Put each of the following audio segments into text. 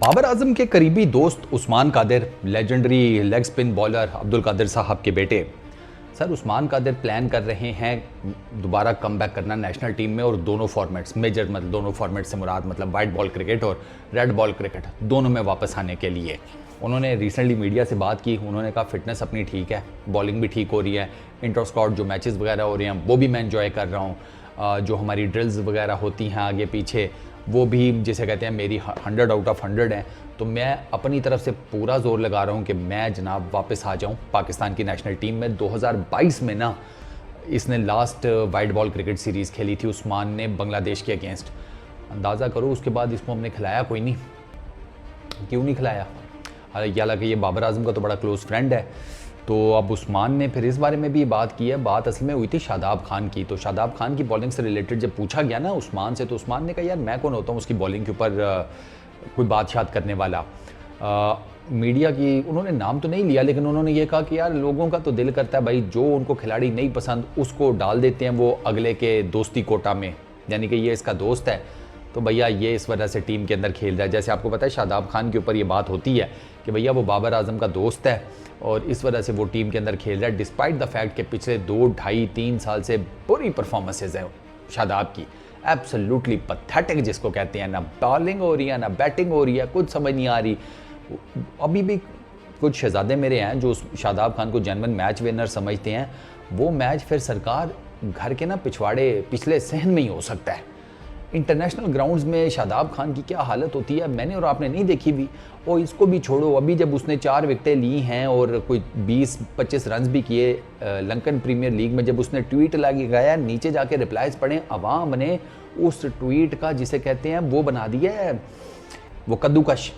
बाबर आजम के करीबी दोस्त Usman Qadir, legendary leg spin bowler Abdul Qadir साहब के बेटे। सर, उस्मान कादिर प्लान कर रहे हैं दोबारा कम बैक करना नेशनल टीम में, और दोनों फॉर्मेट्स मेजर, मतलब दोनों फॉर्मेट से मुराद मतलब वाइट बॉल क्रिकेट और रेड बॉल क्रिकेट, दोनों में वापस आने के लिए। उन्होंने रिसेंटली मीडिया से बात की, उन्होंने कहा फिटनेस अपनी ठीक है, बॉलिंग भी ठीक हो रही है, इंटर स्क्वाड जो मैचेस वगैरह हो रहे हैं वो भी मैं एंजॉय कर रहा हूँ, जो हमारी ड्रिल्स वगैरह होती हैं आगे पीछे वो भी जिसे कहते हैं मेरी 100 आउट ऑफ 100 है। तो मैं अपनी तरफ से पूरा जोर लगा रहा हूँ कि मैं जनाब वापस आ जाऊँ पाकिस्तान की नेशनल टीम में। 2022 में ना इसने last white ball cricket series खेली थी उस्मान ने बांग्लादेश के अगेंस्ट। अंदाज़ा करो उसके बाद इसको हमने खिलाया कोई नहीं, क्यों नहीं खिलाया? हालांकि ये बाबर आजम का तो बड़ा क्लोज फ्रेंड है। तो अब उस्मान ने फिर इस बारे में भी बात की है। बात असल में हुई थी शादाब खान की। तो शादाब खान की बॉलिंग से रिलेटेड जब पूछा गया ना उस्मान से, तो उस्मान ने कहा यार मैं कौन होता हूँ उसकी बॉलिंग के ऊपर कोई बात करने वाला। मीडिया की उन्होंने नाम तो नहीं लिया, लेकिन उन्होंने ये कहा कि यार लोगों का तो दिल करता है भाई जो उनको खिलाड़ी नहीं पसंद उसको डाल देते हैं वो अगले के दोस्ती कोटा में, यानी कि ये इसका दोस्त है तो भैया ये इस वजह से टीम के अंदर खेल रहा है। जैसे आपको पता है शादाब खान के ऊपर ये बात होती है कि भैया वो बाबर आजम का दोस्त है और इस वजह से वो टीम के अंदर खेल रहा है, डिस्पाइट द फैक्ट कि पिछले 2, 2.5, 3 साल से बुरी परफॉर्मेंसेज हैं शादाब की, एब्सोल्युटली पैथेटिक जिसको कहते हैं। ना बॉलिंग हो रही है ना बैटिंग हो रही है, कुछ समझ नहीं आ रही। अभी भी कुछ शहजादे मेरे हैं जो शादाब खान को जेन्युइन मैच विनर समझते हैं, वो मैच फिर सरकार घर के ना पिछवाड़े पिछले सहन में ही हो सकता है। इंटरनेशनल ग्राउंड्स में शादाब खान की क्या हालत होती है मैंने और आपने नहीं देखी भी। और इसको भी छोड़ो, अभी जब उसने 4 विकेटें ली हैं और कोई 20-25 रन भी किए लंकन प्रीमियर लीग में, जब उसने ट्वीट लगाया नीचे जाके रिप्लाईज पढ़े, अवाम ने उस ट्वीट का जिसे कहते हैं वो बना दिया है वो कद्दूकश,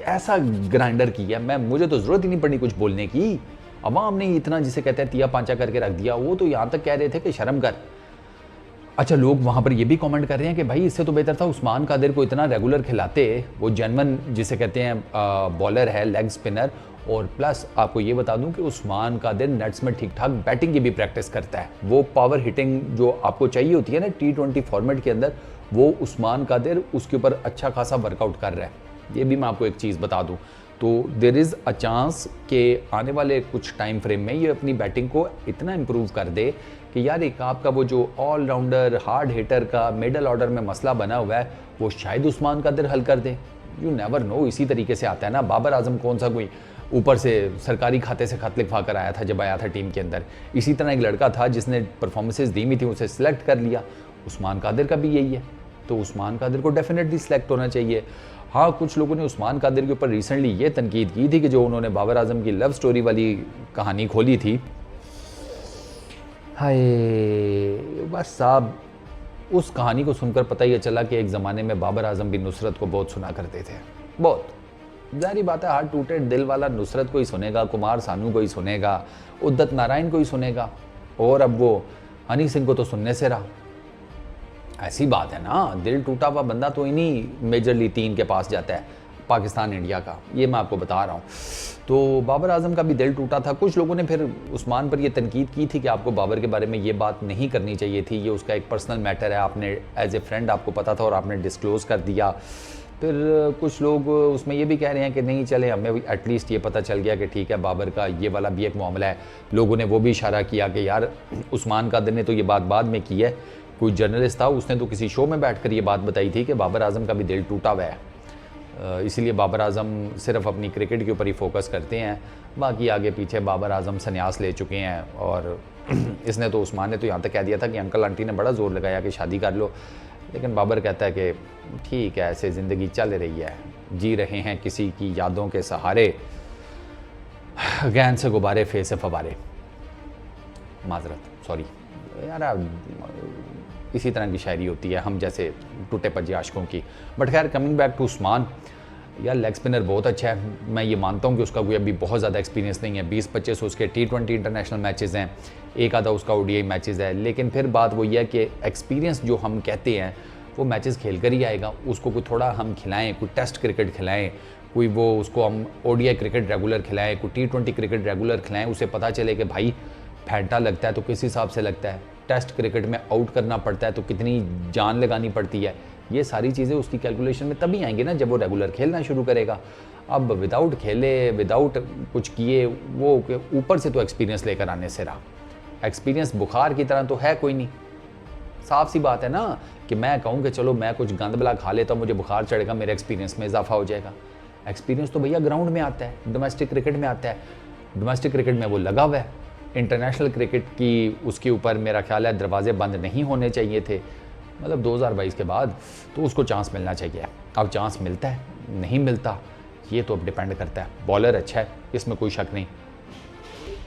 ऐसा ग्राइंडर किया। मुझे तो ज़रूरत ही नहीं पड़ी कुछ बोलने की, अवाम ने इतना जिसे कहते हैं तिया पांचा करके रख दिया। वो तो यहाँ तक कह रहे थे कि शर्म कर। अच्छा, लोग वहाँ पर ये भी कमेंट कर रहे हैं कि भाई इससे तो बेहतर था उस्मान कादिर को इतना रेगुलर खिलाते, वो जेन्युइन जिसे कहते हैं बॉलर है, लेग स्पिनर, और प्लस आपको ये बता दूं कि उस्मान कादिर नेट्स में ठीक ठाक बैटिंग की भी प्रैक्टिस करता है। वो पावर हिटिंग जो आपको चाहिए होती है ना T20 फॉर्मेट के अंदर, वो उस्मान कादिर उसके ऊपर अच्छा खासा वर्कआउट कर रहा है। ये भी मैं आपको एक चीज़ बता दूँ, तो देयर इज़ अ चांस कि आने वाले कुछ टाइम फ्रेम में ये अपनी बैटिंग को इतना इम्प्रूव कर दे कि यार एक आपका वो जो ऑलराउंडर हार्ड हिटर का मिडल ऑर्डर में मसला बना हुआ है वो शायद उस्मान कादिर हल कर दे। You never know. इसी तरीके से आता है ना, बाबर आजम कौन सा कोई ऊपर से सरकारी खाते से खत लिखवा कर आया था जब आया था टीम के अंदर। इसी तरह एक लड़का था जिसने परफॉर्मेंसेज दी हुई थी, उसे सिलेक्ट कर लिया। उस्मान कादिर का भी यही है, तो उस्मान कादिर को डेफिनेटली सिलेक्ट होना चाहिए। हाँ, कुछ लोगों ने उस्मान कादिर के ऊपर रिसेंटली ये तनकीद की थी कि जो उन्होंने बाबर आजम की लव स्टोरी वाली कहानी खोली थी, हाय बस साहब उस कहानी को सुनकर पता ही चला कि एक ज़माने में बाबर आजम भी नुसरत को बहुत सुना करते थे। बहुत जारी बात है, हार्ट टूटे दिल वाला नुसरत को ही सुनेगा, कुमार सानू को ही सुनेगा, उदित नारायण को ही सुनेगा, और अब वो हनी सिंह को तो सुनने से रहा। ऐसी बात है ना, दिल टूटा हुआ बंदा तो इन्हीं मेजर लीग 3 के पास जाता है, पाकिस्तान इंडिया का, ये मैं आपको बता रहा हूँ। तो बाबर आजम का भी दिल टूटा था। कुछ लोगों ने फिर उस्मान पर ये तनकीद की थी कि आपको बाबर के बारे में ये बात नहीं करनी चाहिए थी, ये उसका एक पर्सनल मैटर है, आपने एज ए फ्रेंड आपको पता था और आपने डिस्क्लोज कर दिया। फिर कुछ लोग उसमें ये भी कह रहे हैं कि नहीं चले, हमें एटलीस्ट ये पता चल गया कि ठीक है बाबर का ये वाला भी एक मामला है। लोगों ने वो भी इशारा किया कि यार उस्मान कादिर ने तो ये बात बाद में की है, कोई जर्नलिस्ट था उसने तो किसी शो में बैठकर ये बात बताई थी कि बाबर आजम का भी दिल टूटा हुआ है, इसीलिए बाबर आजम सिर्फ अपनी क्रिकेट के ऊपर ही फोकस करते हैं, बाकी आगे पीछे बाबर आजम संन्यास ले चुके हैं। और इसने तो उस्मान ने तो यहाँ तक कह दिया था कि अंकल आंटी ने बड़ा ज़ोर लगाया कि शादी कर लो, लेकिन बाबर कहता है कि ठीक है ऐसे ज़िंदगी चल रही है, जी रहे हैं किसी की यादों के सहारे, गैन से गुब्बारे फे से फवारे, माजरत सॉरी यार, इसी तरह की शायरी होती है हम जैसे टूटे पजे आशिकों की। बट खैर कमिंग बैक टू उस्मान, यार लेग स्पिनर बहुत अच्छा है। मैं ये मानता हूँ कि उसका कोई अभी बहुत ज़्यादा एक्सपीरियंस नहीं है, 20-25 उसके T20 इंटरनेशनल मैचेस हैं, एक आधा उसका ODI मैचेस है, लेकिन फिर बात वही है कि एक्सपीरियंस जो हम कहते हैं वो मैचेस खेल कर ही आएगा। उसको कोई थोड़ा हम खिलाएँ, कोई टेस्ट क्रिकेट खिलाएँ, कोई वो उसको हम ODI क्रिकेट रेगुलर खिलाएँ, कोई T20 क्रिकेट रेगुलर खिलाएँ, उसे पता चले कि भाई फैंटा लगता है तो किस हिसाब से लगता है, टेस्ट क्रिकेट में आउट करना पड़ता है तो कितनी जान लगानी पड़ती है, ये सारी चीज़ें उसकी कैलकुलेशन में तभी आएंगी ना जब वो रेगुलर खेलना शुरू करेगा। अब विदाउट खेले, विदाउट कुछ किए, वो ऊपर से तो एक्सपीरियंस लेकर आने से रहा। एक्सपीरियंस बुखार की तरह तो है कोई नहीं। साफ सी बात है ना कि मैं कहूँ कि चलो मैं कुछ गंद बला खा लेता हूँ, मुझे बुखार चढ़ेगा, मेरे एक्सपीरियंस में इजाफा हो जाएगा। एक्सपीरियंस तो भैया ग्राउंड में आता है, डोमेस्टिक क्रिकेट में आता है। डोमेस्टिक क्रिकेट में वो लगा हुआ है। इंटरनेशनल क्रिकेट की उसके ऊपर मेरा ख्याल है दरवाजे बंद नहीं होने चाहिए थे, मतलब 2022 के बाद तो उसको चांस मिलना चाहिए। अब चांस मिलता है नहीं मिलता ये तो अब डिपेंड करता है। बॉलर अच्छा है, इसमें कोई शक नहीं।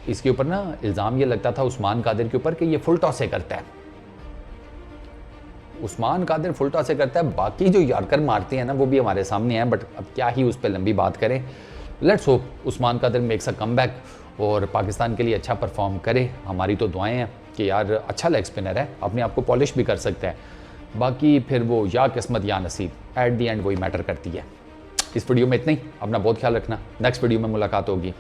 इसके ऊपर ना इल्ज़ाम ये लगता था उस्मान कादिर के ऊपर कि ये फुल टॉस से करता है। उस्मान कादिर फुल टॉस से करता है, बाकी जो यॉर्कर मारते हैं ना वो भी हमारे सामने हैं, बट अब क्या ही उस पर लंबी बात करें। Let's hope Usman Qadir makes a comeback और पाकिस्तान के लिए अच्छा परफॉर्म करे। हमारी तो दुआएं हैं कि यार अच्छा लेग स्पिनर है, अपने आप को पॉलिश भी कर सकता है। बाकी फिर वो या किस्मत या नसीब, एट दी एंड वही मैटर करती है। इस वीडियो में इतना ही। अपना बहुत ख्याल रखना, नेक्स्ट वीडियो में मुलाकात होगी।